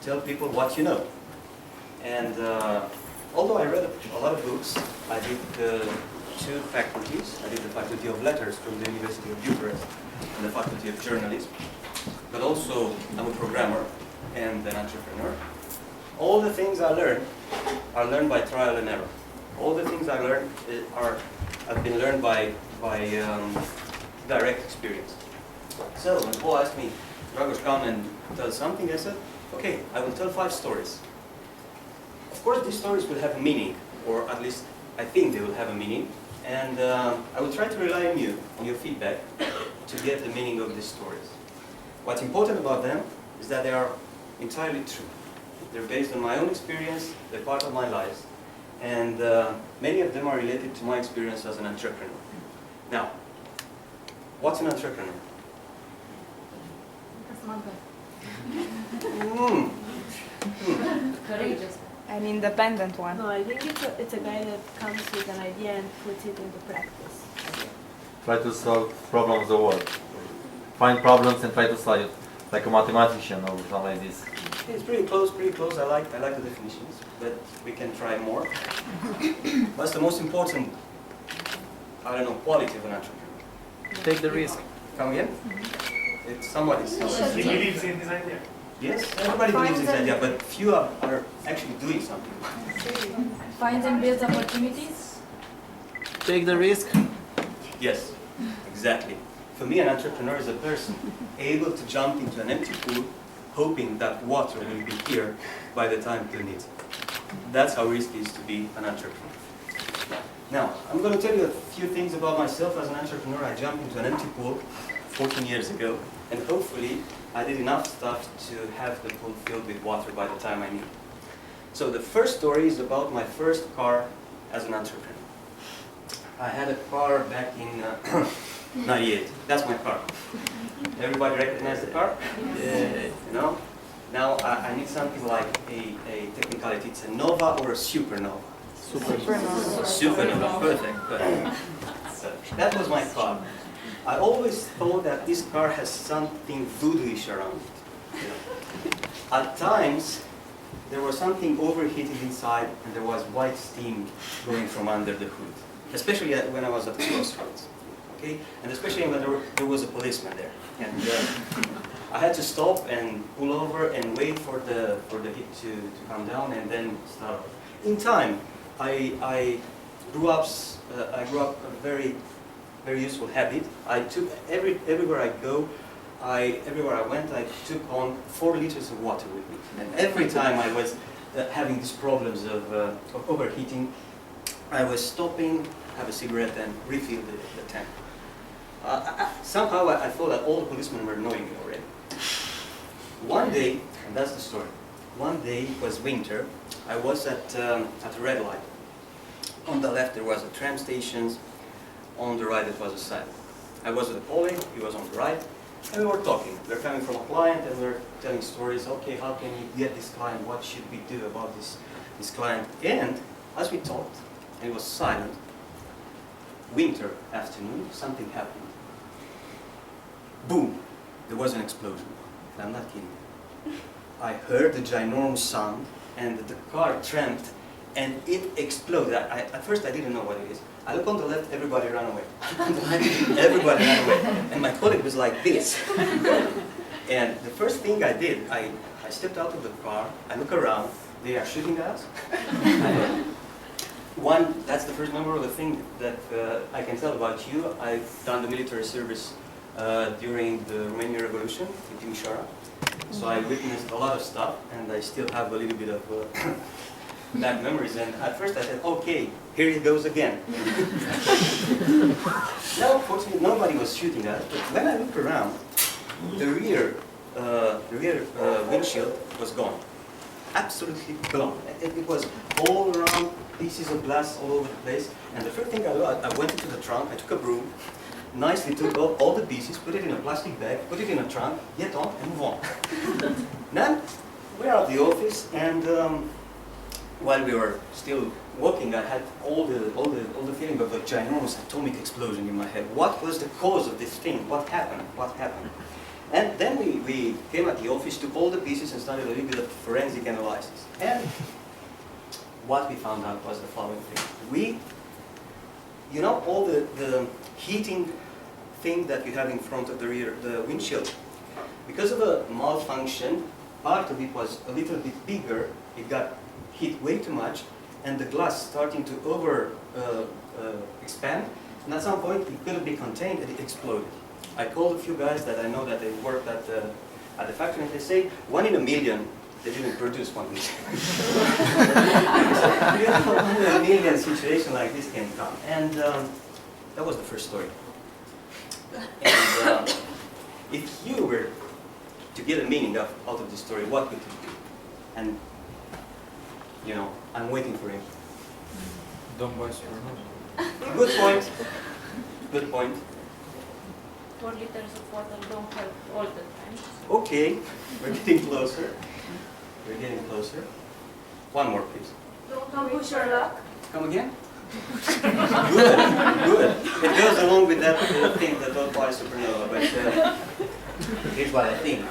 tell people what you know. And although I read a lot of books, I did two faculties. I did the Faculty of Letters from the University of Bucharest and the Faculty of Journalism. But also, I'm a programmer and an entrepreneur. All the things I learned are learned by trial and error. All the things I learned have been learned by direct experience. So when Paul asked me, Dragos, come and tell something, I said, okay, I will tell 5 stories. Of course, these stories will have a meaning, or at least I think they will have a meaning, and I will try to rely on you, on your feedback, to get the meaning of these stories. What's important about them is that they are entirely true. They're based on my own experience, they're part of my life, and many of them are related to my experience as an entrepreneur. Now, what's an entrepreneur? Courageous. An independent one. No, I think it's a guy that comes with an idea and puts it into practice. Try to solve problems of the world. Find problems and try to solve it, like a mathematician or something like this. It's pretty close, pretty close. I like the definitions, but we can try more. What's the most important, I don't know, quality of an entrepreneur? Take the risk. Come again? It's somebody. He believes in this idea. Yes, everybody believes in this idea, but few are actually doing something. Finds and builds opportunities. Take the risk. Yes, exactly. For me, an entrepreneur is a person able to jump into an empty pool, hoping that water will be here by the time he needs it. That's how risky it is to be an entrepreneur. Now, I'm going to tell you a few things about myself as an entrepreneur. I jumped into an empty pool 14 years ago, and hopefully I did enough stuff to have the pool filled with water by the time I need it. So the first story is about my first car as an entrepreneur. I had a car back in 98. That's my car. Everybody recognize the car? Yeah. You know? Now I need something like a technicality. It's a Nova or a Supernova. Supernova. Perfect. So that was my car. I always thought that this car has something voodoo-ish around it. You know? At times, there was something overheating inside, and there was white steam going from under the hood. Especially when I was at the crossroads. Okay? And especially when there was a policeman there. And I had to stop and pull over and wait for the heat to come down and then start. In time, I grew up a very useful habit. I took everywhere I go, everywhere I went, I took on 4 liters of water with me. And every time I was having these problems of overheating, I was stopping, have a cigarette, and refill the tank. Somehow I thought that all the policemen were knowing me already. One day, and that's the story. One day, it was winter. I was at a red light. On the left there was a tram station. On the right it was a sign. I was with a colleague, he was on the right, and we were talking. We were coming from a client and we were telling stories. Okay, how can we get this client? What should we do about this client? And as we talked, and it was silent, winter afternoon, something happened. Boom! There was an explosion. And I'm not kidding. I heard the ginormous sound, and the car trembled, and it exploded. At first I didn't know what it is. I look on the left, everybody ran away. On the right, everybody ran away. And my colleague was like this. And the first thing I did, I stepped out of the car, I look around, they are shooting at us. That's the first memorable thing that I can tell about you. I've done the military service during the Romanian Revolution in Timișoara. So I witnessed a lot of stuff, and I still have a little bit of bad memories. And at first I said, okay, here it goes again. Now, fortunately, nobody was shooting at us. But when I look around, the rear windshield was gone. Absolutely gone. It was all around, pieces of glass all over the place. And the first thing I did, I went into the trunk, I took a broom, nicely took off all the pieces, put it in a plastic bag, put it in a trunk, get on, and move on. Then, we're at the office, and while we were still walking, I had all the feeling of a ginormous atomic explosion in my head. What was the cause of this thing? What happened? What happened? And then we came at the office, took all the pieces and started a little bit of forensic analysis. And what we found out was the following thing. You know, all the heating thing that you have in front of the rear, the windshield, because of a malfunction, part of it was a little bit bigger, it got heat way too much, and the glass starting to expand, and at some point it couldn't be contained and it exploded. I called a few guys that I know that they worked at the factory, and they say 1 in a million they didn't produce one million. You know, 1 in a million situation like this can come, and that was the first story. And if you were to get a meaning out of this story, what would it be? And you know, I'm waiting for him. Don't buy Supernova. Good point. Good point. 4 liters of water don't help all the time. Okay, we're getting closer. We're getting closer. One more, please. Don't push your luck. Come again? Good, good. It goes along with that thing that don't buy Supernova, but here's what I think.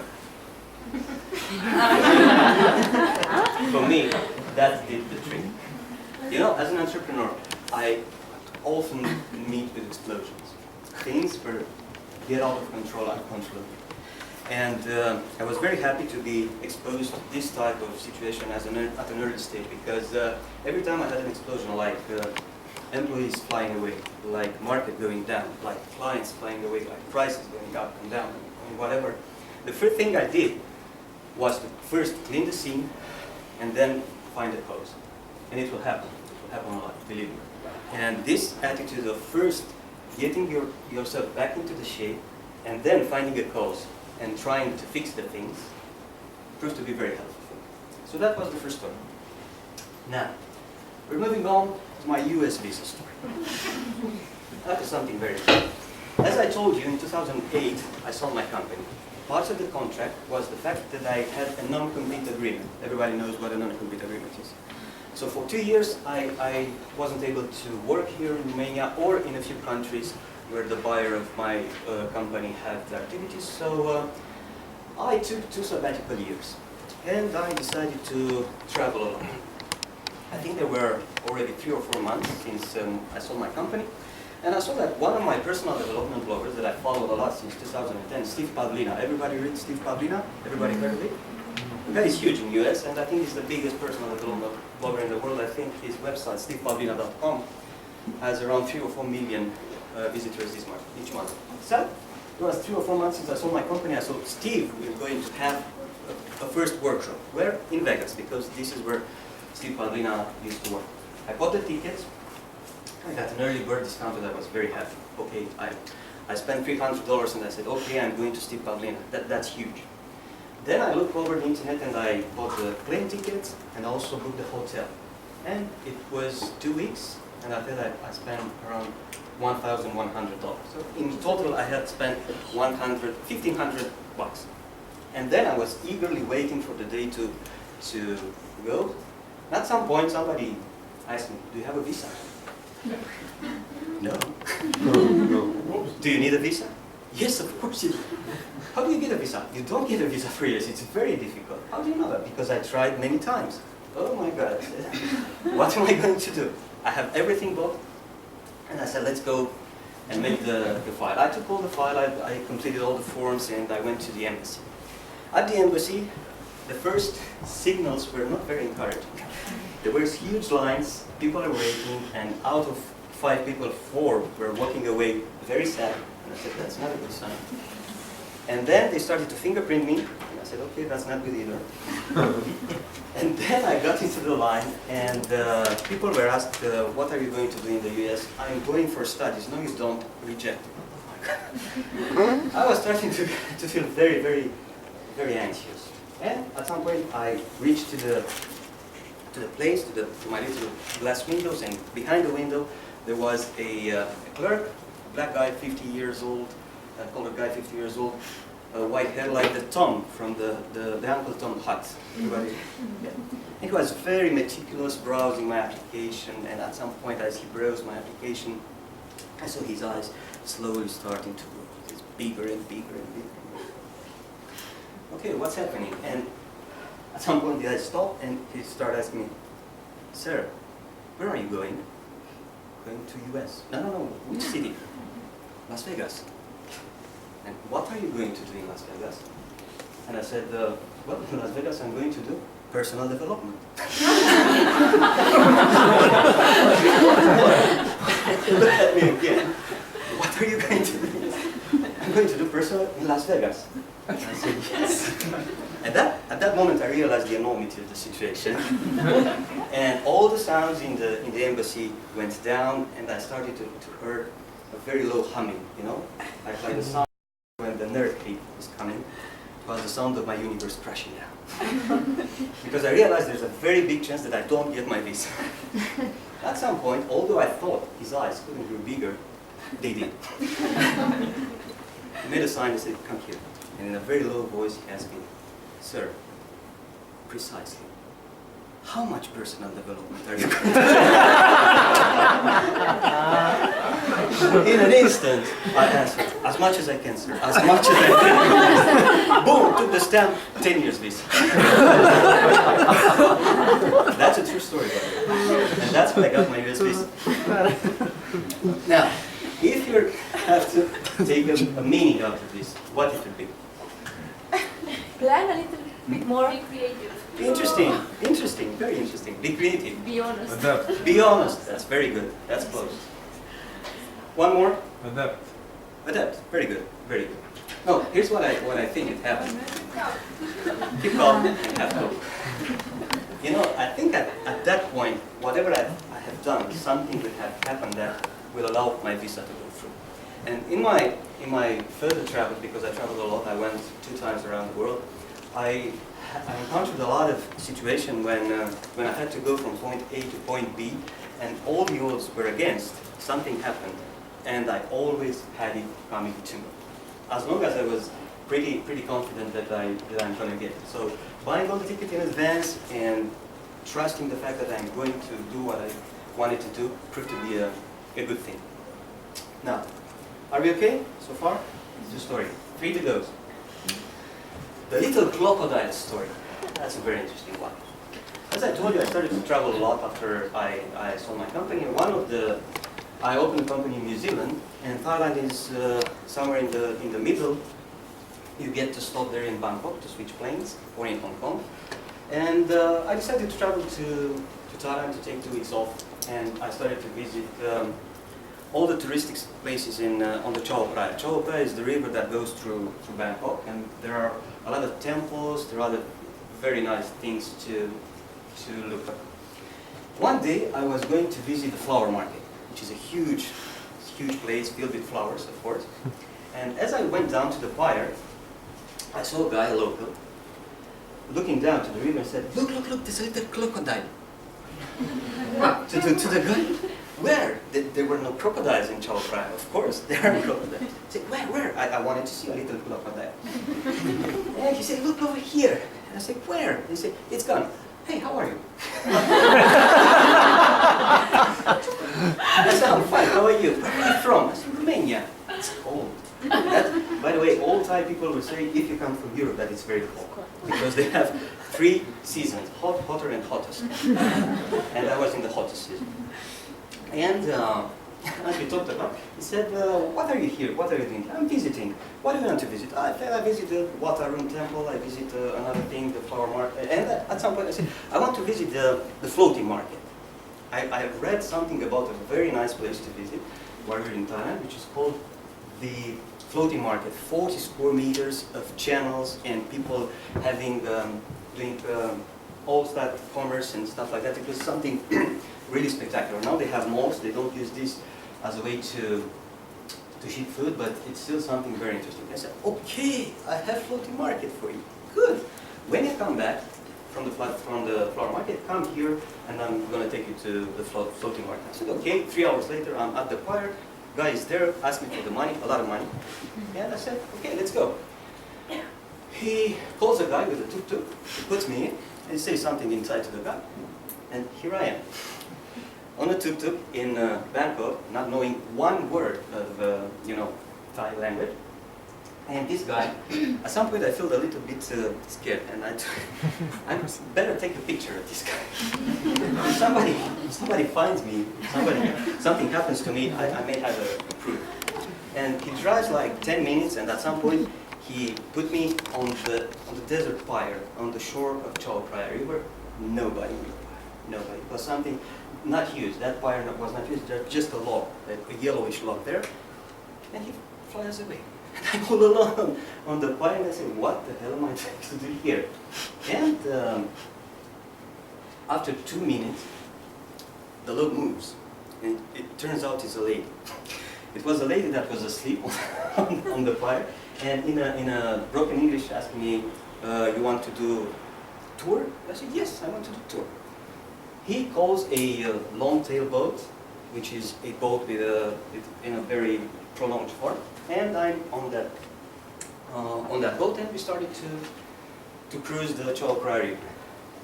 For me, that did the trick. You know, as an entrepreneur, I often meet with explosions. Things were get out of control uncontrollably. And I was very happy to be exposed to this type of situation at an early stage, because every time I had an explosion, like employees flying away, like market going down, like clients flying away, like prices going up and down, and whatever, the first thing I did was to first clean the scene and then find a cause. And it will happen. It will happen a lot, believe me. And this attitude of first getting yourself back into the shape and then finding a cause and trying to fix the things proved to be very helpful. So that was the first story. Now, we're moving on to my US visa story. That is something very cool. As I told you, in 2008, I sold my company. Part of the contract was the fact that I had a non-compete agreement. Everybody knows what a non-compete agreement is. So for 2 years, I wasn't able to work here in Romania or in a few countries where the buyer of my company had their activities. So I took 2 sabbatical years, and I decided to travel alone. I think there were already 3 or 4 months since I sold my company, and I saw that one of my personal development bloggers that I followed a lot since 2010, Steve Pavlina. Everybody read Steve Pavlina? Everybody heard of it? The guy is huge in the US, and I think he's the biggest personal development blogger in the world. I think his website, stevepavlina.com, has around 3 or 4 million visitors each month. So, it was 3 or 4 months since I sold my company. I saw Steve, we're going to have a first workshop. Where? In Vegas, because this is where Steve Pavlina used to work. I bought the tickets. I got an early bird discount, and I was very happy. Okay, I spent $300, and I said, okay, I'm going to Steve Pavlina. That's huge. Then I looked over the internet and I bought the plane tickets and also booked the hotel. And it was 2 weeks, and I think I spent around $1,100. So in total I had spent $1,500 bucks. And then I was eagerly waiting for the day to go. At some point somebody asked me, do you have a visa? No. No. Do you need a visa? Yes, of course you do. How do you get a visa? You don't get a visa for years. It's very difficult. How do you know that? Because I tried many times. Oh my God. What am I going to do? I have everything booked. And I said, let's go and make the file. I took all the file, I completed all the forms, and I went to the embassy. At the embassy, the first signals were not very encouraging. There were huge lines, people are waiting, and out of 5 people, 4 were walking away very sad. And I said, that's not a good sign. And then they started to fingerprint me, and I said, okay, that's not good either. And then I got into the line, and people were asked, what are you going to do in the US? I'm going for studies. No, you don't. Reject. I was starting to feel very, very, very anxious. And at some point, I reached to the place, to my little glass windows, and behind the window, there was a clerk, black guy, 50 years old, a colored guy, 50 years old, white hair like the Tom from the Uncle Tom hut. Everybody, yeah. He was very meticulous, browsing my application, and at some point as he browsed my application, I saw his eyes slowly starting to grow. It's bigger and bigger and bigger. okay, what's happening? And at some point the guy stopped and he started asking me, sir, where are you going? Going to US. No, which city? Las Vegas. And what are you going to do in Las Vegas? And I said, well, in Las Vegas I'm going to do personal development. Look at me again. What are you going to do? I'm going to do personal in Las Vegas. And I said, yes. And at that moment I realized the enormity of the situation. And all the sounds in the embassy went down, and I started to hear a very low humming, you know? Like the sound when the nerd clip was coming. It was the sound of my universe crashing down. Because I realized there's a very big chance that I don't get my visa. At some point, although I thought his eyes couldn't grow bigger, they did. He made a sign and said, come here. And in a very low voice he asked me, sir, precisely, how much personal development are you going to do? In an instant, I answered, as much as I can, sir, as much as I can. Boom, took the stamp, 10 years visa. That's a true story, by the way. And that's how I got my US visa. Now, if you have to take a meaning out of this, what it would be? Plan a little bit more. Be creative. Interesting, very interesting. Be creative. Be honest. Adapt. Be honest, that's very good. That's close. One more? Adapt. Adapt, very good, very good. No, here's what I think it happened. Keep calm and have hope. You know, I think at that point, whatever I have done, something would have happened that will allow my visa to go through. And in my further travel, because I traveled a lot, I went 2 times around the world, I encountered a lot of situations when I had to go from point A to point B, and all the odds were against, something happened, and I always had it coming to me. As long as I was pretty confident that I'm going to get it. So buying all the ticket in advance and trusting the fact that I'm going to do what I wanted to do proved to be a good thing. Now, are we okay so far? It's the story. 3 to go. The little crocodile story. That's a very interesting one. As I told you, I started to travel a lot after I sold my company. I opened a company in New Zealand, and Thailand is somewhere in the middle. You get to stop there in Bangkok to switch planes, or in Hong Kong. And I decided to travel to Thailand to take 2 weeks off, and I started to visit all the touristic places on the Chao Phraya. Chao Phraya is the river that goes through Bangkok, and there are a lot of temples, there are other very nice things to look at. One day I was going to visit the flower market, which is a huge place filled with flowers, of course. And as I went down to the pier, I saw a guy, a local, looking down to the river and said, look, there's a little crocodile. to the guy, where? There were no crocodiles in Chao Phraya. Of course, there are crocodiles. I said, where? I wanted to see a little crocodile. And he said, look over here. And I said, where? He said, it's gone. Hey, how are you? I said, I'm fine, how are you? Where are you from? I said, Romania. It's cold. By the way, all Thai people will say, if you come from Europe, that it's very cold. Because they have 3 seasons, hot, hotter, and hottest. And I was in the hottest season. And as we talked about, he said, what are you here? What are you doing? I'm visiting. What do you want to visit? I visit the Watarun temple, I visit another thing, the flower market. And at some point I said, I want to visit the floating market. I read something about a very nice place to visit while we're in Thailand, which is called the floating market. 40 square meters of channels and people having, doing all that commerce and stuff like that. It was something really spectacular. Now they have malls, they don't use this as a way to ship food, but it's still something very interesting. I said, okay, I have floating market for you. Good. When you come back from the flower market, come here and I'm going to take you to the floating market. I said, okay. 3 hours later, I'm at the pier. Guy is there, asking for the money, a lot of money. And I said, okay, let's go. He calls a guy with a tuk-tuk, puts me in, and says something inside to the guy. And here I am, on a tuk-tuk in Bangkok, not knowing one word of, Thai language. And this guy, at some point I felt a little bit scared, and I better take a picture of this guy. If somebody finds me, something happens to me, I may have a proof. And he drives like 10 minutes, and at some point he put me on the desert pier, on the shore of Chao Phraya River. Nobody. It was something not huge. That pier was not huge. There's just a log, a yellowish log there, and he flies away. I'm all alone on the pier, and I say, what the hell am I trying to do here? And after 2 minutes, the log moves, and it turns out it's a lady. It was a lady that was asleep on the pier, and in a broken English asked me, you want to do tour? I said, yes, I want to do tour. He calls a long-tail boat, which is a boat in a very prolonged form, and I'm on that boat, and we started to cruise the Chao Phraya River.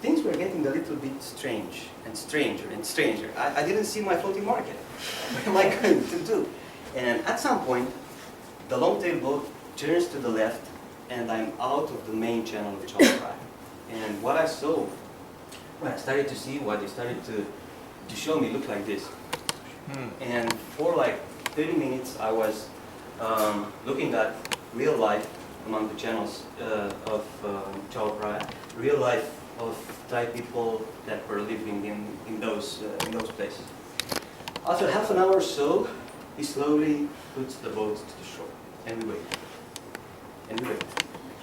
Things were getting a little bit strange and stranger and stranger. I didn't see my floating market. What am I going to do? And at some point, the long-tail boat turns to the left, and I'm out of the main channel of Chao Phraya. And what I saw, when I started to see what they started to show me, looked like this. And for like 30 minutes, I was looking at real life among the channels of Chao Phraya, real life of Thai people that were living in those places. After half an hour or so, he slowly puts the boat to the shore, and we wait. And we wait.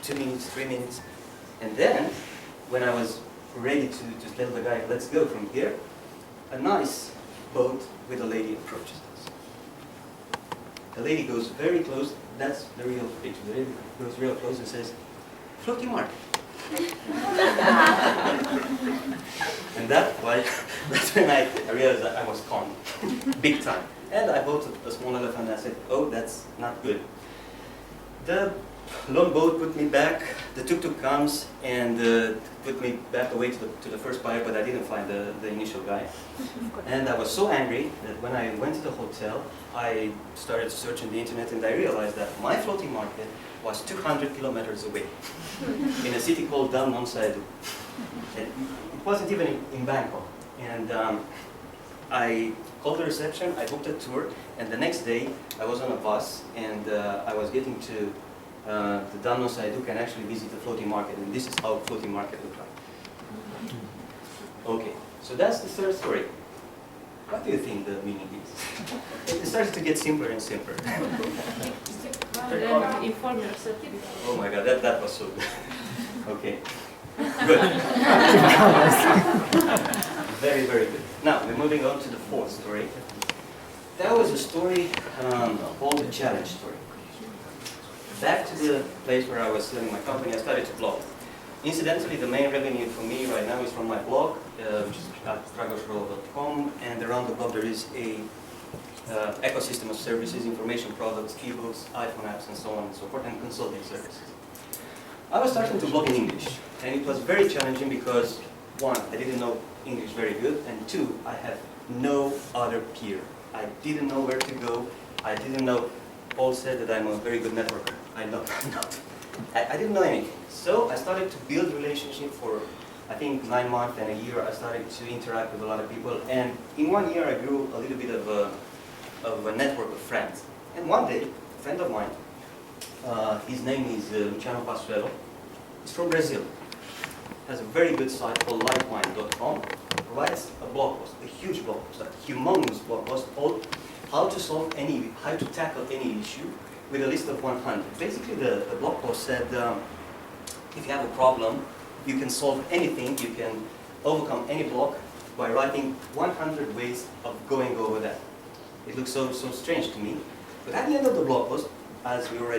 2 minutes, 3 minutes, and then, when I was ready to tell the guy, let's go from here, a nice boat with a lady approaches us. The lady goes very close. That's the real picture. The lady goes real close and says, floating market. And that's when I realized that I was conned, big time. And I bought a small elephant, and I said, oh, that's not good. The long boat put me back, the tuk-tuk comes and put me back away to the first pier, but I didn't find the initial guy. And I was so angry that when I went to the hotel, I started searching the internet, and I realized that my floating market was 200 kilometers away in a city called Dam Nong Saidu. And it wasn't even in Bangkok. And I called the reception, I booked a tour, and the next day I was on a bus, and I was getting to the Dam Nong Saidu can actually visit the floating market, and this is how floating market looked like. Okay, so that's the third story. What do you think the meaning is? It started to get simpler and simpler. Then inform yourself before. Oh my God, that was so good. Okay, good. Very, very good. Now, we're moving on to the fourth story. That was a story called the challenge story. Back to the place where I was selling my company, I started to blog. Incidentally, the main revenue for me right now is from my blog, which is at dragosroua.com, and around the blog there is a ecosystem of services, information products, ebooks, iPhone apps, and so on and so forth, and consulting services. I was starting to blog in English, and it was very challenging because, one, I didn't know English very good, and two, I have no other peer. I didn't know where to go. I didn't know. Paul said that I'm a very good networker. I'm not. I didn't know anything. So I started to build relationship for, I think, 9 months and a year. I started to interact with a lot of people, and in 1 year I grew a little bit of a network of friends. And one day, a friend of mine, his name is Luciano Passuelo. He's from Brazil. Has a very good site called livemind.com. Writes a blog post, a huge blog post, a humongous blog post called how to tackle any issue with a list of 100. Basically, the blog post said, if you have a problem, you can solve anything, you can overcome any block by writing 100 ways of going over that. It looks so strange to me. But at the end of the blog post, as we were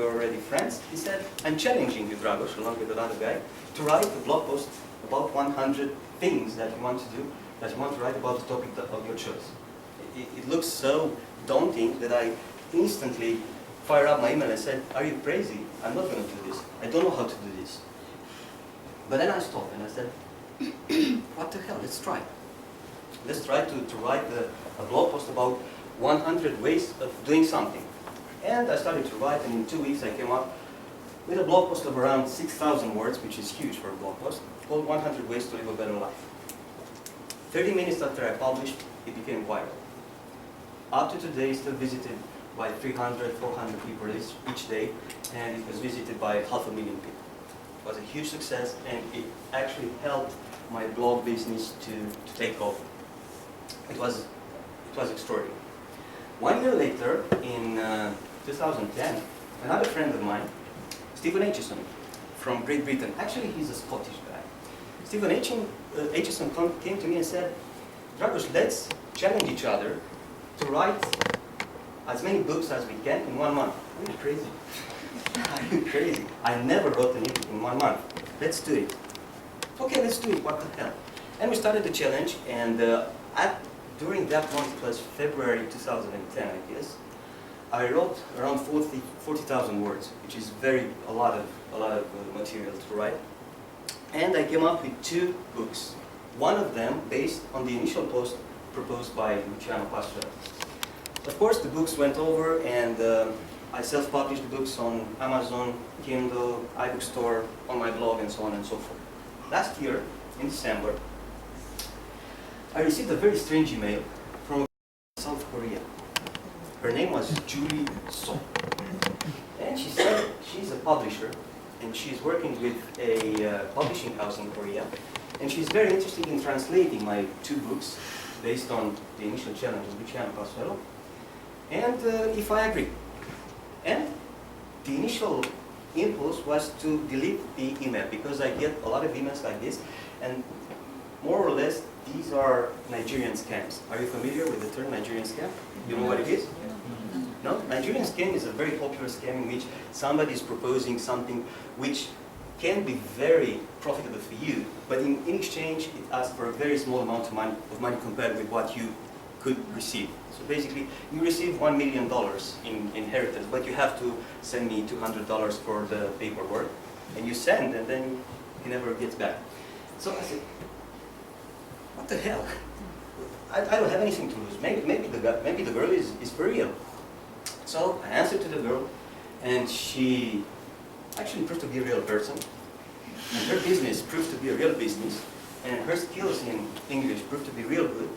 already friends, he said, I'm challenging you, Dragos, along with another guy, to write a blog post about 100 things that you want to do, that you want to write about the topic of your choice. It looks so daunting that I instantly fired up my email and said, are you crazy? I'm not going to do this. I don't know how to do this. But then I stopped and I said, what the hell, let's try. Let's try to write a blog post about 100 ways of doing something. And I started to write, and in 2 weeks I came up with a blog post of around 6,000 words, which is huge for a blog post, called 100 Ways to Live a Better Life. 30 minutes after I published, it became viral. Up to today, it's still visited by 300, 400 people each day, and it was visited by 500,000 people. It was a huge success, and it actually helped my blog business to take off. It was extraordinary. 1 year later, in 2010, another friend of mine, Stephen Aitchison, from Great Britain, actually he's a Scottish guy. Stephen Aitchison came to me and said, Dragos, let's challenge each other to write as many books as we can in 1 month. Are you crazy? Are you crazy? I never wrote an ebook in 1 month. Let's do it. Okay, let's do it. What the hell? And we started the challenge, and during that month, it was February 2010, I guess, I wrote around 40,000 words, which is a lot of material to write. And I came up with 2 books. One of them based on the initial post proposed by Luciano Pastor. Of course, the books went over, and I self-published the books on Amazon, Kindle, iBook Store, on my blog, and so on and so forth. Last year, in December, I received a very strange email from South Korea. Her name was Julie So. And she said she's a publisher, and she's working with a publishing house in Korea. And she's very interested in translating my 2 books based on the initial challenge of Luciano Pasquello. And if I agree. And the initial impulse was to delete the email, because I get a lot of emails like this, and more or less these are Nigerian scams. Are you familiar with the term Nigerian scam? You know what it is? No? Nigerian scam is a very popular scam in which somebody is proposing something which can be very profitable for you, but in exchange it asks for a very small amount of money compared with what you could receive. So basically, you receive $1 million in inheritance, but you have to send me $200 for the paperwork, and you send, and then he never gets back. So I said, what the hell? I don't have anything to lose. Maybe the girl is for real. So I answered to the girl, and she actually proved to be a real person. And her business proved to be a real business, and her skills in English proved to be real good.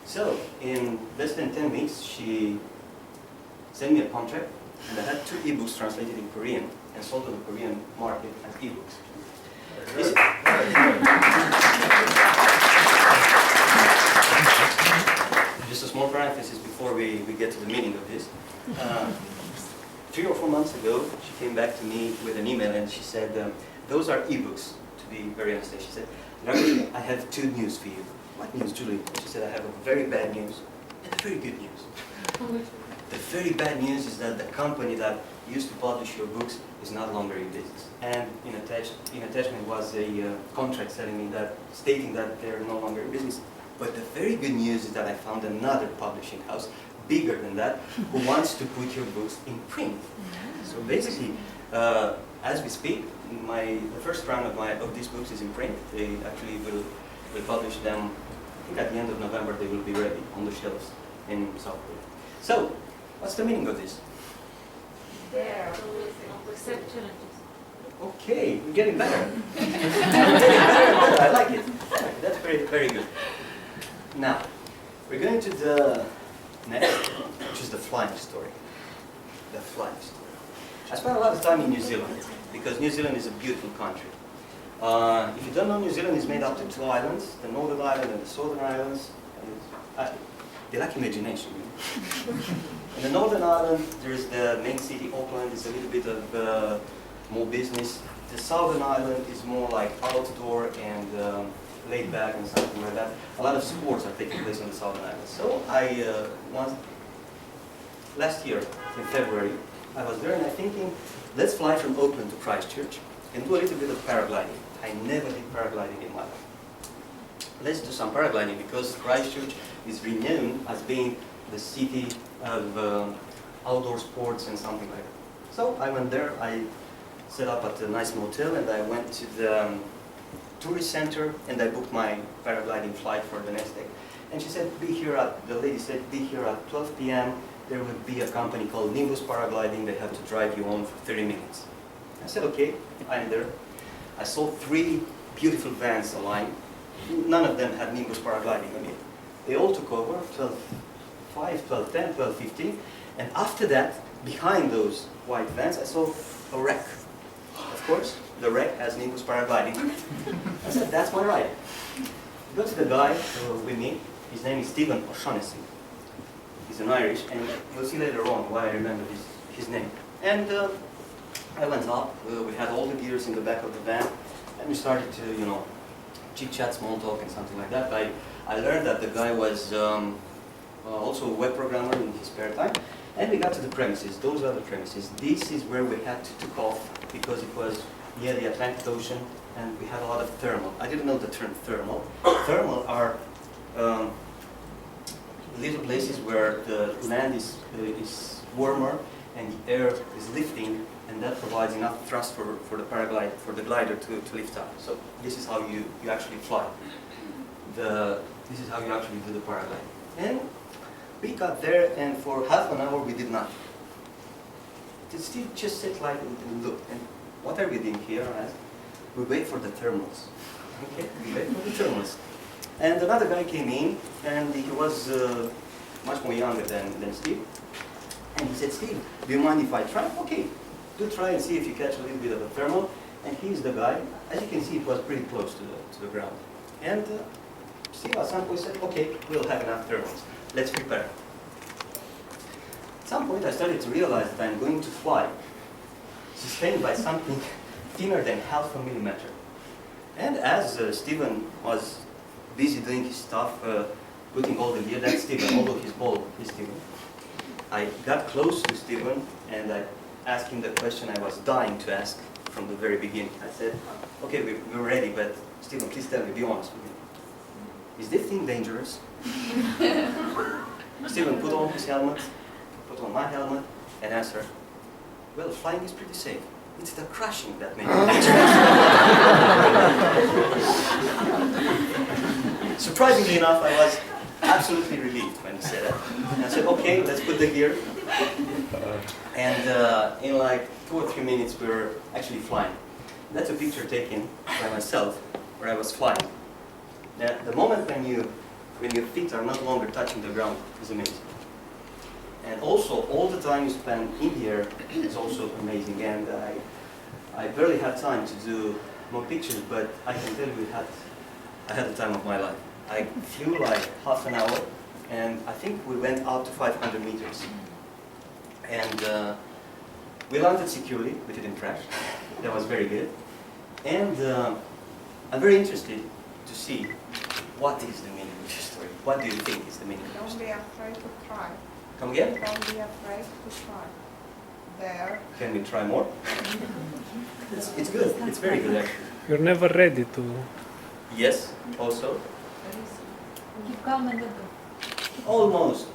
So in less than 10 weeks, she sent me a contract, and I had 2 ebooks translated in Korean and sold to the Korean market as ebooks. Just a small parenthesis before we get to the meaning of this. 3 or 4 months ago, she came back to me with an email, and she said, those are ebooks, to be very honest. She said, I have 2 news for you. What news, Julie? She said, I have a very bad news and a very good news. The very bad news is that the company that used to publish your books is not longer in business. And in attachment was a contract stating that they're no longer in business. But the very good news is that I found another publishing house, bigger than that, who wants to put your books in print. So basically, as we speak, the first round of these books is in print. They actually will publish them. I think at the end of November they will be ready on the shelves in South Korea. So, what's the meaning of this? There, accept challenges. Okay, we're getting better. We're getting better and better. I like it. That's very, very good. Now, we're going to the next, which is the flying story. The flying story. I spent a lot of time in New Zealand, because New Zealand is a beautiful country. If you don't know, New Zealand is made up of 2 islands, the Northern Island and the Southern Islands. They lack imagination. In the Northern Island, there is the main city, Auckland. It's a little bit of more business. The Southern Island is more like outdoor and laid back and something like that. A lot of sports are taking place on the Southern Island. So last year, in February, I was there and I'm thinking, let's fly from Auckland to Christchurch and do a little bit of paragliding. I never did paragliding in my life. Let's do some paragliding, because Christchurch is renowned as being the city of outdoor sports and something like that. So I went there, I set up at a nice motel, and I went to the tourist center, and I booked my paragliding flight for the next day. And she said, the lady said, be here at 12 p.m. there would be a company called Nimbus Paragliding. They have to drive you on for 30 minutes. I said, okay, I'm there. I saw 3 beautiful vans aligned. None of them had Nimbus Paragliding on it. They all took over, 12.5, 12.10, 12.15. And after that, behind those white vans, I saw a wreck. Of course, the wreck has Nimbus Paragliding. I said, that's my ride. Go to the guy with me. His name is Stephen O'Shaughnessy. He's an Irish, and you'll see later on why I remember his name. And I went up. We had all the gears in the back of the van, and we started to, you know, chit-chat, small talk, and something like that. I learned that the guy was also a web programmer in his spare time. And we got to the premises. Those are the premises. This is where we had to take off because it was near the Atlantic Ocean, and we had a lot of thermal. I didn't know the term thermal. Thermal are little places where the land is warmer and the air is lifting, and that provides enough thrust for the glider to lift up. So this is how you actually fly. This is how you actually do the paraglide. And we got there, and for half an hour we did nothing. Steve just sit like and look. And what are we doing here? I asked. We wait for the thermals. Okay, we wait for the thermals. And another guy came in, and he was much more younger than Steve. And he said, Steve, do you mind if I try? Okay, do try and see if you catch a little bit of a thermal. And he's the guy. As you can see, it was pretty close to the ground. And Steve at some point said, okay, we'll have enough thermals. Let's prepare. At some point, I started to realize that I'm going to fly, sustained by something thinner than half a millimeter. And as Stephen was busy doing his stuff, putting all the gear, that's Stephen, although he's bald, he's Stephen. I got close to Stephen and I asked him the question I was dying to ask from the very beginning. I said, okay, we're ready, but Stephen, please tell me, be honest with me. Is this thing dangerous? Stephen put on his helmet, put on my helmet, and answered, well, flying is pretty safe. It's the crashing that makes it dangerous. Surprisingly enough, I was absolutely relieved when he said that. And I said, okay, let's put the gear. And in like 2 or 3 minutes, we were actually flying. That's a picture taken by myself where I was flying. Now, the moment when your feet are no longer touching the ground is amazing. And also, all the time you spend in the air is also amazing. And I barely had time to do more pictures, but I can tell you I had the time of my life. I flew like half an hour, and I think we went up to 500 meters. And we landed securely, we didn't crash. That was very good. And I'm very interested to see what is the meaning of this story. What do you think is the meaning of this Don't story? be afraid to try. Come again? Don't be afraid to try. There. Can we try more? It's good. It's very good, actually. You're never ready to. Yes, also. Keep calm and let go. Almost.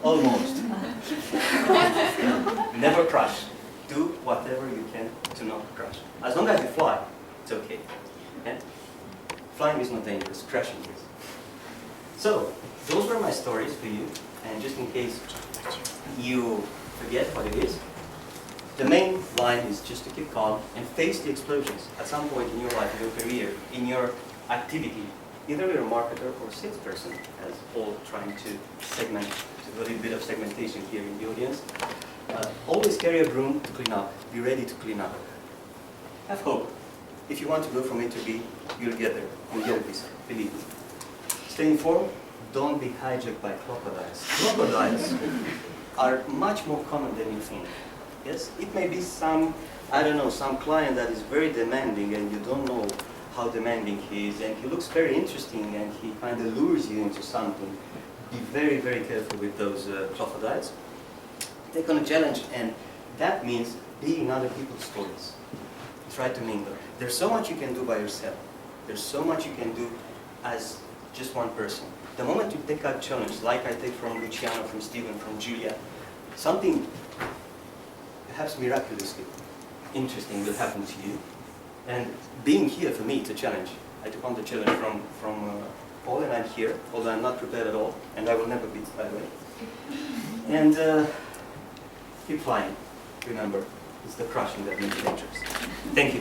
Never crash. Do whatever you can to not crash. As long as you fly, it's okay. Okay? Flying is not dangerous, crashing is. So, those were my stories for you. And just in case you forget what it is, the main line is just to keep calm and face the explosions. At some point in your life, in your career, in your activity, either you're a marketer or a salesperson, as all trying to segment, to do a little bit of segmentation here in the audience. Always carry a broom to clean up. Be ready to clean up. Have hope. If you want to go from A to B, you'll get there. You'll get this, believe me. Stay informed. Don't be hijacked by crocodiles. Crocodiles are much more common than you think. Yes, it may be some, I don't know, some client that is very demanding and you don't know how demanding he is, and he looks very interesting and he kind of lures you into something. Be very, very careful with those crocodiles. Take on a challenge, and that means being in other people's stories. Try to mingle. There's so much you can do by yourself. There's so much you can do as just one person. The moment you take a challenge, like I take from Luciano, from Steven, from Julia, something perhaps miraculously interesting will happen to you. And being here for me, it's a challenge. I took on the challenge from Paul, and I'm here, although I'm not prepared at all, and I will never beat, by the way. And keep flying. Remember, it's the crushing that makes dangerous. Thank you.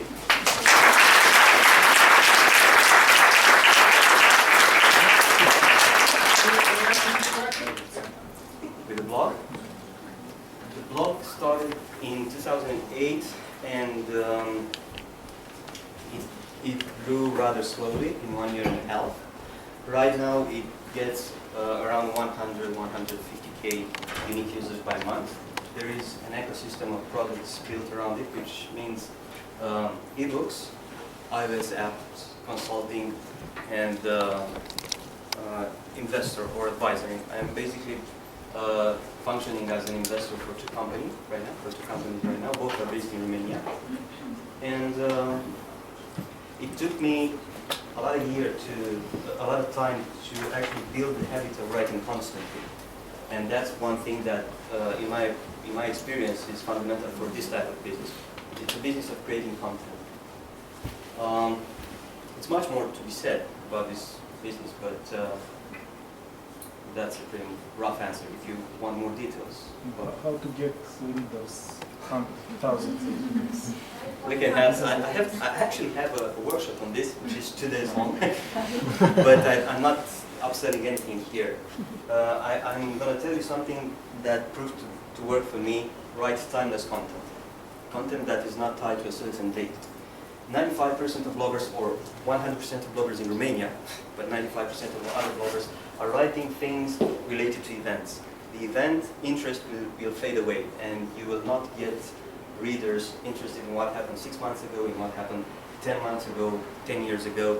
With the blog? The blog started in 2008 and it grew rather slowly in 1 year and a half. Right now it gets around 100, 150K unique users by month. There is an ecosystem of products built around it, which means ebooks, iOS apps, consulting, and investor or advisor. I am basically functioning as an investor for two companies right now. Both are based in Romania. And it took me a lot of time to actually build the habit of writing constantly. And that's one thing that, in my experience, is fundamental for this type of business. It's a business of creating content. It's much more to be said about this business, but that's a pretty rough answer. If you want more details. But how to get rid of those thousands of emails? We can have. I actually have a workshop on this, which is 2 days long, but I'm not upselling anything here. I'm going to tell you something that proved to work for me. Write timeless content. Content that is not tied to a certain date. 95% of bloggers, or 100% of bloggers in Romania, but 95% of the other bloggers are writing things related to events. The event interest will fade away, and you will not get readers interested in what happened 6 months ago, in what happened 10 months ago, 10 years ago.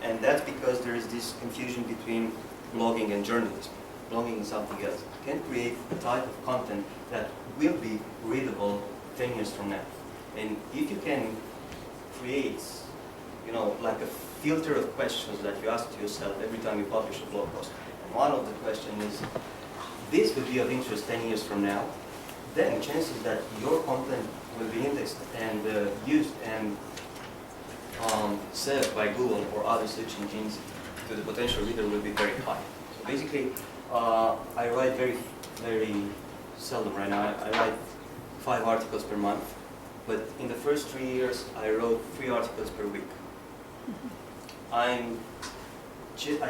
And that's because there is this confusion between blogging and journalism. Blogging is something else. You can create a type of content that will be readable 10 years from now. And if you can create, like a filter of questions that you ask to yourself every time you publish a blog post, and one of the questions is, this would be of interest 10 years from now, then chances that your content will be indexed and used and served by Google or other search engines to the potential reader will be very high. So basically, I write very, very seldom right now. I write 5 articles per month, but in the first 3 years, I wrote 3 articles per week. I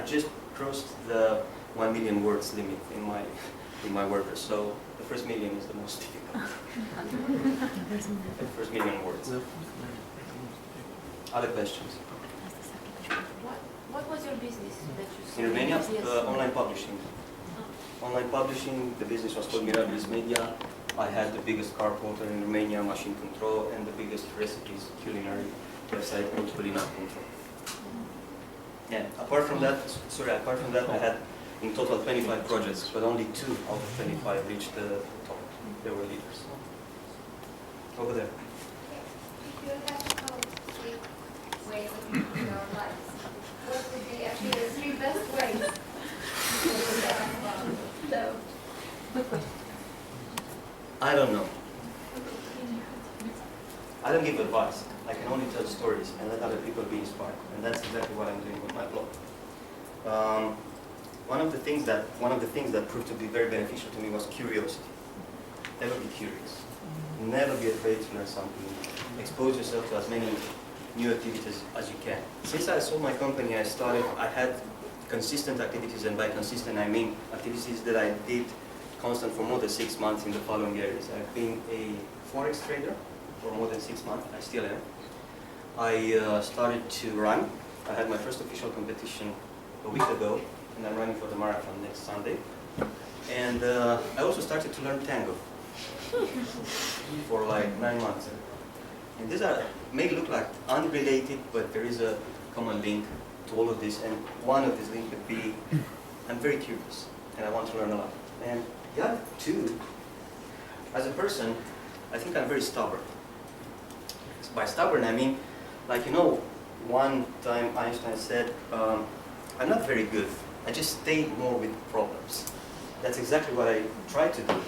just crossed the 1 million words limit in my workers, so the first million is the most difficult. The first million words. Other questions? What was your business that you In started? Romania, Yes. online publishing. Online publishing, the business was called Mirabilis Media. I had the biggest car portal in Romania, Machine Control, and the biggest recipes culinary website called Culina Control. Yeah, apart from that, I had in total 25 projects, but only 2 out of 25 reached the top. They were leaders. Over there. If you had to count 3 ways of living your lives, what would be actually the 3 best ways? So, I don't know. I don't give advice. I can only tell stories and let other people be inspired. And that's exactly what I'm doing with my blog. One of the things that proved to be very beneficial to me was curiosity. Never be curious. Never be afraid to learn something. Expose yourself to as many new activities as you can. Since I sold my company, I had consistent activities, and by consistent I mean activities that I did constant for more than 6 months in the following areas. I've been a Forex trader for more than 6 months. I still am. I started to run. I had my first official competition a week ago, and I'm running for the marathon next Sunday. And I also started to learn tango for like 9 months. And these may look like unrelated, but there is a common link to all of this. And one of these links would be, I'm very curious, and I want to learn a lot. And the other 2, as a person, I think I'm very stubborn. By stubborn, I mean, one time Einstein said, I'm not very good. I just stay more with problems. That's exactly what I try to do.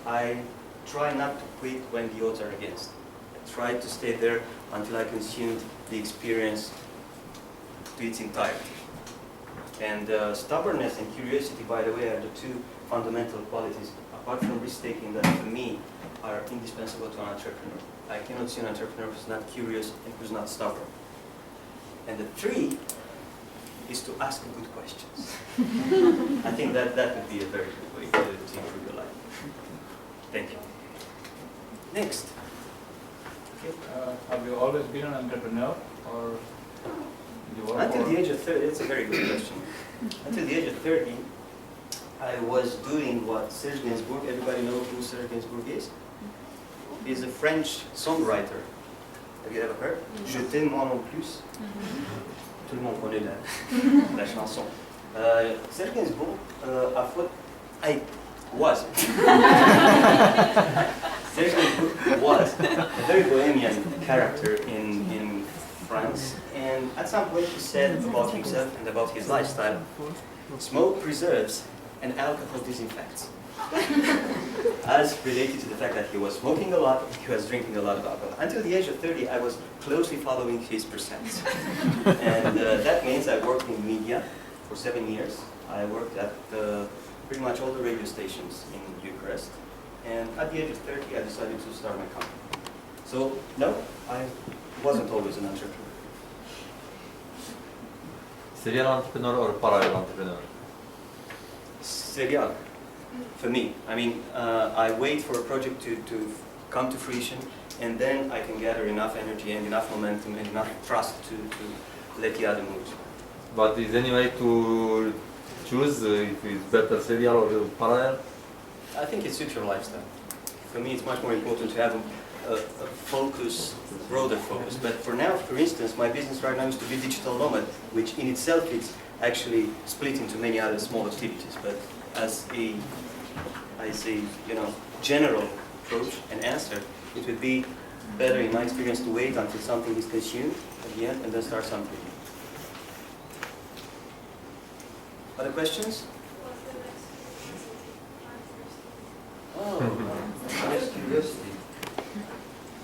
I try not to quit when the odds are against. I try to stay there until I consumed the experience to its entirety. And stubbornness and curiosity, by the way, are the 2 fundamental qualities apart from risk-taking, that for me are indispensable to an entrepreneur. I cannot see an entrepreneur who's not curious and who's not stubborn. And the 3 is to ask good questions. I think that would be a very good way to improve your life. Thank you. Next. Okay. Have you always been an entrepreneur, or you were? Until the age of 30, it's a very good question. Until the age of 30, I was doing what Serge Gainsbourg, everybody know who Serge Gainsbourg is? He's a French songwriter. Have you ever heard? Je t'aime moi non plus. Tout le monde connaît la chanson. Serge Gainsbourg, I was. Serge Gainsbourg was a very bohemian character in France, and at some point he said about himself and about his lifestyle, smoke preserves and alcohol disinfects. As related to the fact that he was smoking a lot, he was drinking a lot of alcohol. Until the age of 30, I was closely following his percents. And that means I worked in media for 7 years. I worked at pretty much all the radio stations in Bucharest. And at the age of 30, I decided to start my company. So, no, I wasn't always an entrepreneur. Serial entrepreneur or parallel entrepreneur? Serial, for me. I mean, I wait for a project to come to fruition, and then I can gather enough energy and enough momentum and enough trust to let the other move. But is any way to choose if it's better serial or parallel? I think it suits your lifestyle. For me, it's much more important to have a focus, broader focus. But for now, for instance, my business right now is to be digital nomad, which in itself is actually split into many other small activities. But as a, I say, general approach and answer, it would be better, in my experience, to wait until something is consumed at the end and then start something. Other questions? Oh, yes, curiosity.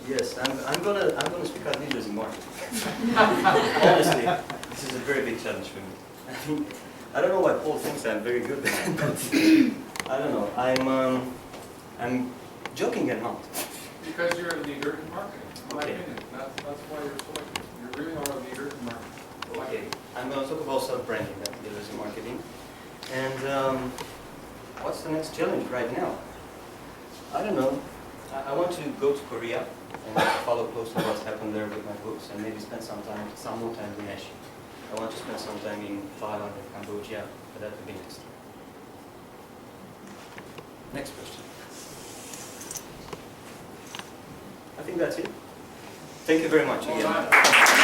Yes, I'm gonna speak out New Jersey market. Honestly, this is a very big challenge for me. I mean, I don't know why Paul thinks I'm very good at it, but I don't know. I'm joking and not. Because you're a leader in marketing, in my Okay. opinion. That's why you're selected. You really are a leader in marketing. Okay, I'm going to talk about self-branding, that is in marketing. And what's the next challenge right now? I don't know. I want to go to Korea and follow closely what's happened there with my books, and maybe spend some more time in Asia. I want to spend some time in Thailand and Cambodia, but that would be next. Next question. I think that's it. Thank you very much again.